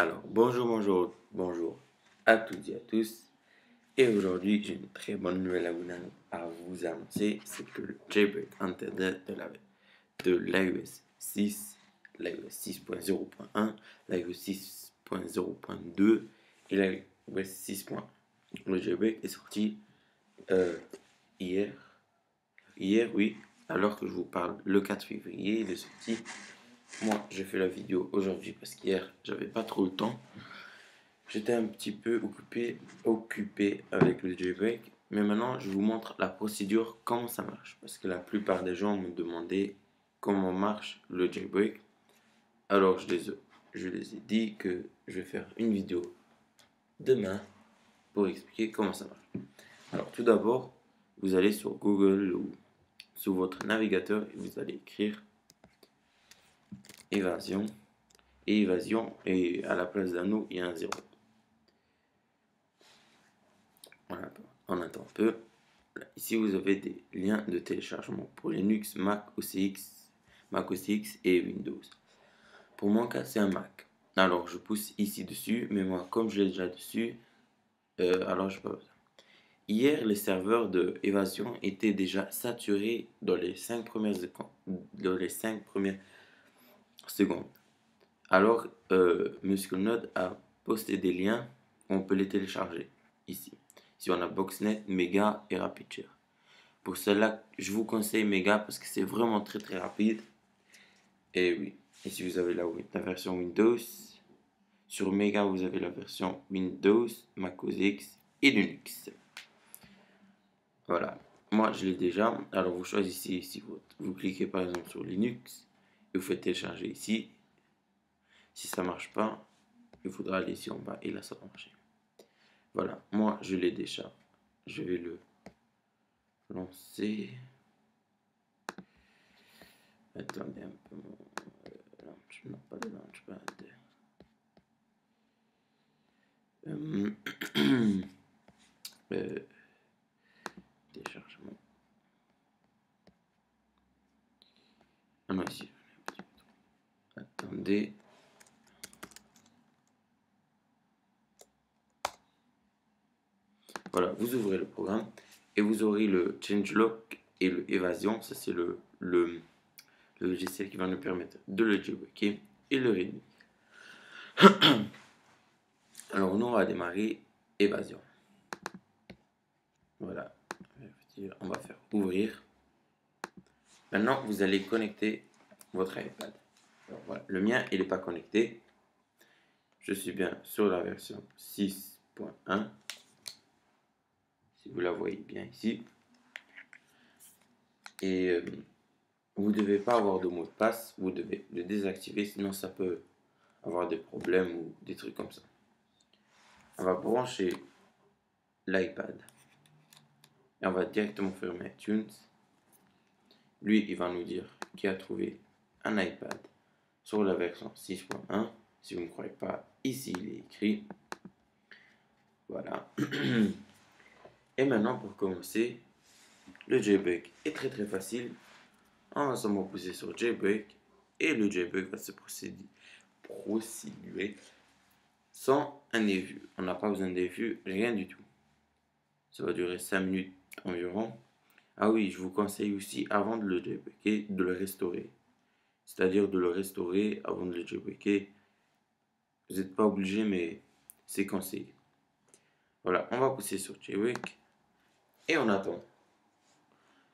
Alors, bonjour à toutes et à tous. Et aujourd'hui, j'ai une très bonne nouvelle à vous annoncer, c'est que le jailbreak internet de l'iOS 6, l'iOS 6.0.1, l'iOS 6.0.2 et l'iOS 6.1. Le jailbreak est sorti hier. Hier, oui, alors que je vous parle, le 4 février, il est sorti. Moi, j'ai fait la vidéo aujourd'hui parce qu'hier, j'avais pas trop le temps. J'étais un petit peu occupé avec le jailbreak, mais maintenant je vous montre la procédure, comment ça marche. Parce que la plupart des gens me demandaient comment marche le jailbreak. Alors je les ai dit que je vais faire une vidéo demain pour expliquer comment ça marche. Alors tout d'abord, vous allez sur Google ou sur votre navigateur et vous allez écrire évasion. Et évasion, et à la place d'un O, il y a un 0. On attend un peu. Ici, vous avez des liens de téléchargement pour Linux, Mac OS X et Windows. Pour mon cas, c'est un Mac. Alors, je pousse ici dessus, mais moi, comme je l'ai déjà dessus, alors je peux pas. Hier, les serveurs de Évasion étaient déjà saturés dans les 5 premières secondes. Alors, MuscleNode a posté des liens, on peut les télécharger ici. Si on a Boxnet, Mega et RapidShare. Pour cela, je vous conseille Mega parce que c'est vraiment très rapide. Et oui, ici vous avez la version Windows. Sur Mega, vous avez la version Windows, Mac OS X et Linux. Voilà, moi je l'ai déjà. Alors vous choisissez ici, vous cliquez par exemple sur Linux et vous faites télécharger ici. Si ça marche pas, il faudra aller ici en bas et là ça va marcher. Voilà, moi je l'ai déjà. Je vais le lancer. Attendez un peu mon launch, non pas le launchpad. Téléchargement. Ah non, ici. Attendez. Voilà, vous ouvrez le programme et vous aurez le changelog et le évasion. Ça, c'est le logiciel qui va nous permettre de le jailbreaker et le réunir. Alors, nous, on va démarrer évasion. Voilà. On va faire ouvrir. Maintenant, vous allez connecter votre iPad. Alors, voilà. Le mien, il n'est pas connecté. Je suis bien sur la version 6.1. Si vous la voyez bien ici. Et vous ne devez pas avoir de mot de passe. Vous devez le désactiver, sinon ça peut avoir des problèmes ou des trucs comme ça. On va brancher l'iPad. Et on va directement fermer iTunes. Lui, il va nous dire qu'il a trouvé un iPad sur la version 6.1. Si vous ne croyez pas, ici il est écrit. Voilà. Et maintenant, pour commencer, le jailbreak est très facile. On va seulement pousser sur jailbreak et le jailbreak va se procéder sans un début. On n'a pas besoin de début, rien du tout. Ça va durer 5 minutes environ. Ah oui, je vous conseille aussi avant de le jailbreaker, de le restaurer. C'est-à-dire de le restaurer avant de le jailbreaker. Vous n'êtes pas obligé, mais c'est conseillé. Voilà, on va pousser sur jailbreak et on attend.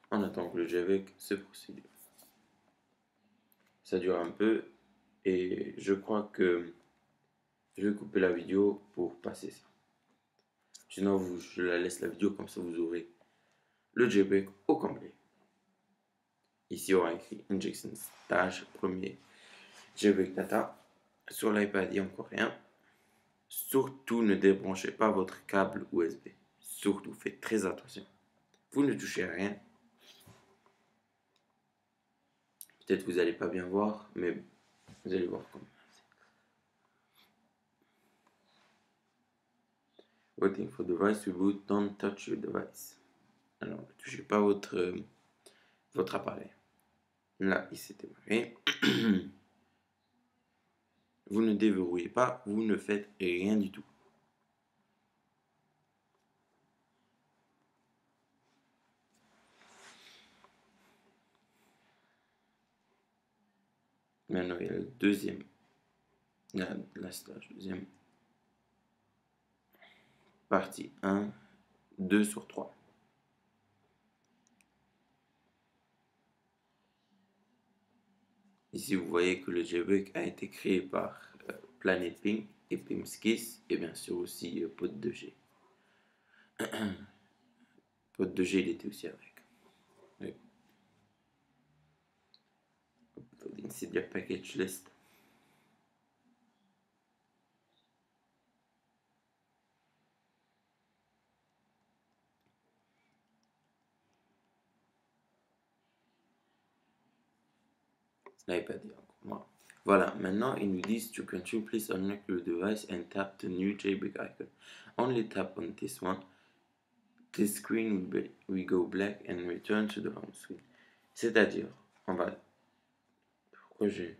On attend que le jailbreak se procède. Ça dure un peu et je crois que je vais couper la vidéo pour passer ça. Sinon, je la laisse la vidéo comme ça vous aurez le jailbreak au complet. Ici, on aura écrit Injection Stage, premier jailbreak data. Sur l'iPad, il n'y a encore rien. Surtout, ne débranchez pas votre câble USB. Surtout, faites très attention. Vous ne touchez à rien. Peut-être que vous n'allez pas bien voir, mais vous allez voir comment. Waiting for device reboot, don't touch your device. Alors, ne touchez pas votre appareil. Là, il s'est démarré. Vous ne déverrouillez pas, vous ne faites rien du tout. Maintenant, il y a le deuxième, la stage, deuxième partie 1, 2 sur 3. Ici, vous voyez que le jailbreak a été créé par Planet Pink et Pimskis et bien sûr aussi Pod2G. Pod2G, il était aussi avec. Oui. C'est bien package list. L'iPad est encore moi. Voilà, maintenant ils nous disent to continue, please unlock your device and tap the new jailbreak icon. Only tap on this one. This screen will go black and return to the home screen. C'est-à-dire, on va. Pourquoi j'ai.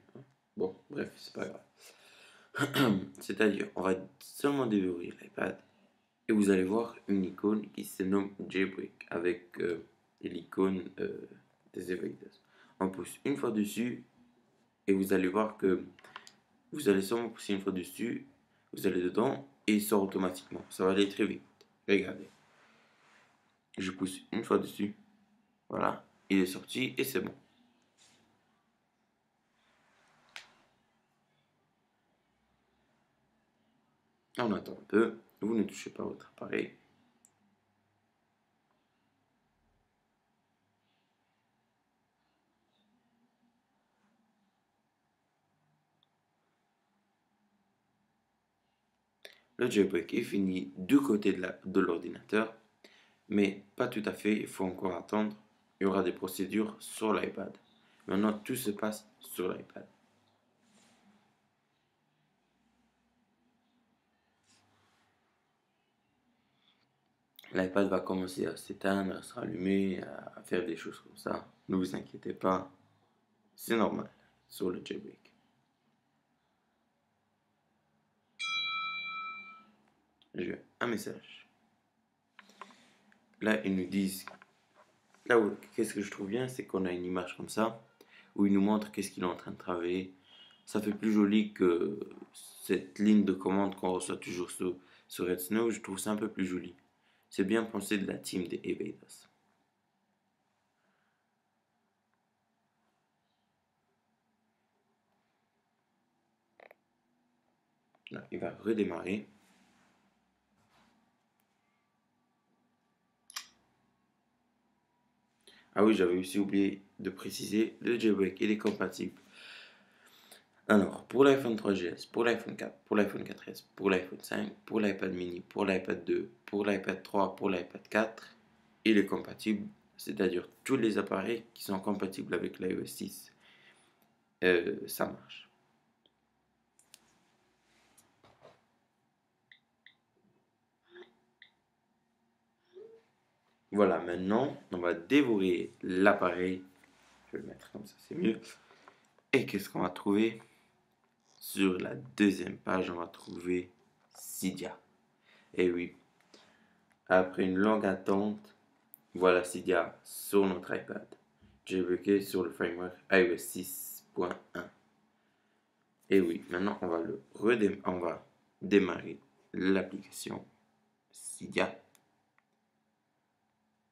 Bon, bref, c'est pas grave. C'est-à-dire, on va seulement déverrouiller l'iPad et vous allez voir une icône qui se nomme jailbreak avec l'icône des evaders. On pousse une fois dessus et vous allez voir que vous allez seulement pousser une fois dessus, vous allez dedans et il sort automatiquement. Ça va aller très vite. Regardez. Je pousse une fois dessus. Voilà. Il est sorti et c'est bon. On attend un peu. Vous ne touchez pas votre appareil. Le jailbreak est fini du côté de l'ordinateur, mais pas tout à fait, il faut encore attendre. Il y aura des procédures sur l'iPad. Maintenant, tout se passe sur l'iPad. L'iPad va commencer à s'éteindre, à se rallumer, à faire des choses comme ça. Ne vous inquiétez pas, c'est normal sur le jailbreak. J'ai un message. Là, ils nous disent. Là, qu'est-ce que je trouve bien, c'est qu'on a une image comme ça, où ils nous montrent qu'est-ce qu'il est en train de travailler. Ça fait plus joli que cette ligne de commande qu'on reçoit toujours sur Red Snow. Je trouve ça un peu plus joli. C'est bien pensé de la team des Evaders. Là, il va redémarrer. Ah oui, j'avais aussi oublié de préciser, le jailbreak il est compatible. Alors, pour l'iPhone 3GS, pour l'iPhone 4, pour l'iPhone 4S, pour l'iPhone 5, pour l'iPad mini, pour l'iPad 2, pour l'iPad 3, pour l'iPad 4, il est compatible, c'est-à-dire tous les appareils qui sont compatibles avec l'iOS 6, ça marche. Voilà, maintenant, on va dévorer l'appareil. Je vais le mettre comme ça, c'est mieux. Et qu'est-ce qu'on va trouver? Sur la deuxième page, on va trouver Cydia. Et oui, après une longue attente, voilà Cydia sur notre iPad. J'ai bloqué sur le framework iOS 6.1. Et oui, maintenant on va démarrer l'application Cydia.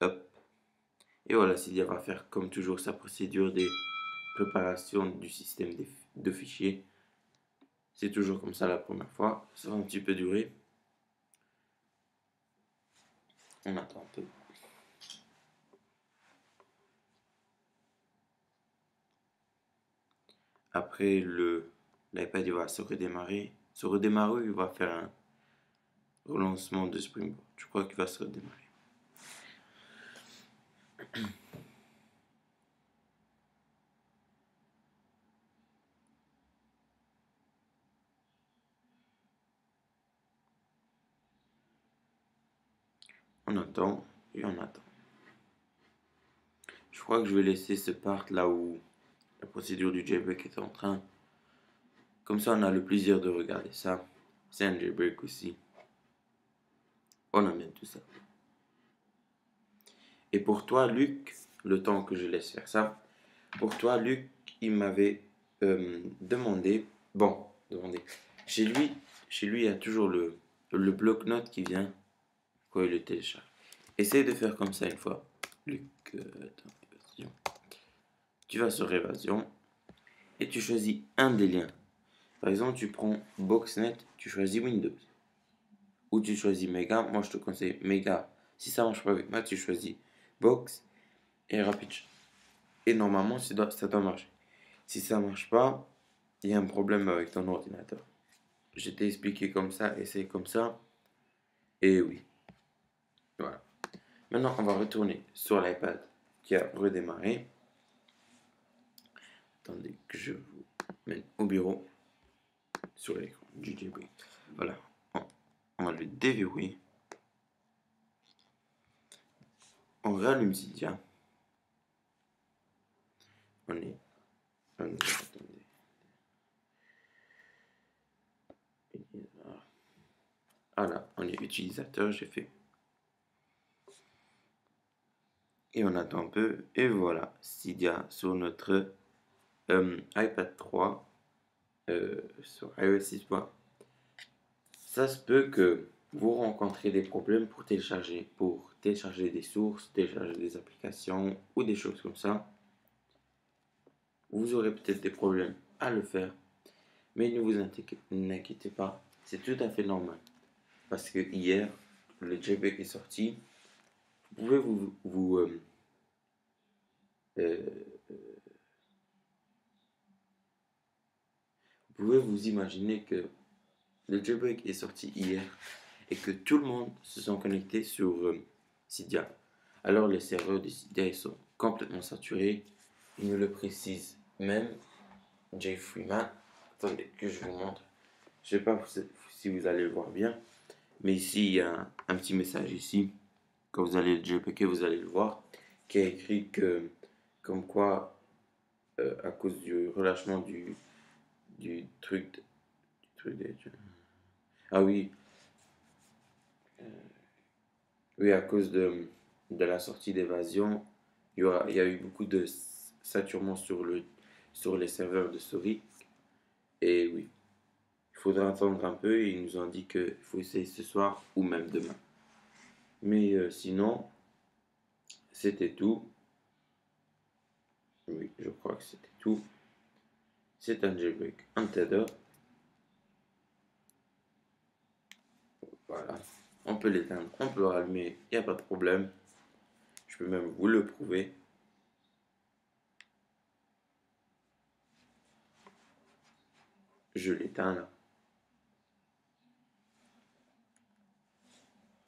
Hop. Et voilà, Cydia va faire comme toujours sa procédure de préparation du système de fichiers. C'est toujours comme ça la première fois. Ça va un petit peu durer. On attend un peu. Après, l'iPad va se redémarrer. Se redémarrer, il va faire un relancement de Springboard. Je crois qu'il va se redémarrer. On attend et on attend. Je crois que je vais laisser ce part là où la procédure du jailbreak est en train Comme ça, on a le plaisir de regarder ça. C'est un jailbreak aussi. On aime bien tout ça. Et pour toi, Luc, le temps que je laisse faire ça, pour toi, Luc, il m'avait demandé, chez lui, il y a toujours le bloc-notes qui vient quand il le télécharge. Essaye de faire comme ça une fois. Luc, attends, évasion. Tu vas sur évasion et tu choisis un des liens. Par exemple, tu prends Boxnet, tu choisis Windows. Ou tu choisis Mega, moi je te conseille Mega. Si ça marche pas avec moi, tu choisis Box et Rapid. Et normalement, ça doit marcher. Si ça marche pas, il y a un problème avec ton ordinateur. Je t'ai expliqué comme ça, essaye comme ça. Et oui. Voilà. Maintenant, on va retourner sur l'iPad qui a redémarré. Attendez que je vous mène au bureau sur l'écran du jailbreak. Voilà. On va le déverrouiller. On rallume Cydia. Attendez. Voilà, on est utilisateur, j'ai fait. Et on attend un peu. Et voilà, Cydia sur notre iPad 3 sur iOS 6. Ça se peut que vous rencontrez des problèmes pour télécharger des sources, télécharger des applications ou des choses comme ça. Vous aurez peut-être des problèmes à le faire, mais ne vous inquiétez pas, c'est tout à fait normal. Parce que hier, le jailbreak est sorti. Vous pouvez vous imaginer que le jailbreak est sorti hier et que tout le monde se sont connectés sur Cydia. Alors les serveurs de Cydia ils sont complètement saturés. Il me le précise même Jay Freeman. Attendez que je vous montre. Je ne sais pas si vous allez le voir bien, mais ici il y a un petit message ici. Quand vous allez le jailbreaker, vous allez le voir, qui a écrit que comme quoi à cause du relâchement du truc ah oui, oui, à cause de la sortie d'évasion, il y a eu beaucoup de saturement sur les serveurs de Story. Et oui, il faudra attendre un peu et ils nous ont dit qu'il faut essayer ce soir ou même demain. Mais sinon, c'était tout. Oui, je crois que c'était tout. C'est un jailbreak Tether. Voilà. On peut l'éteindre, on peut le rallumer, il n'y a pas de problème. Je peux même vous le prouver. Je l'éteins là.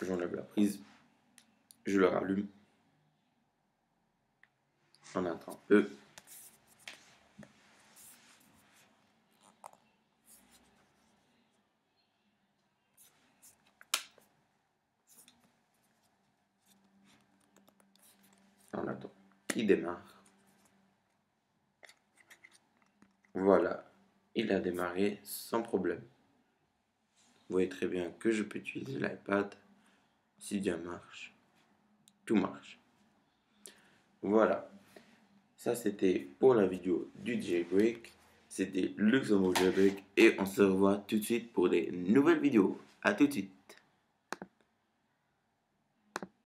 J'enlève la prise. Je le rallume. On attend un peu. On attend. Il démarre. Voilà. Il a démarré sans problème. Vous voyez très bien que je peux utiliser l'iPad. Si bien marche. Tout marche. Voilà. Ça, c'était pour la vidéo du jailbreak. C'était Luxembourg Jailbreak. Et on se revoit tout de suite pour des nouvelles vidéos. À tout de suite.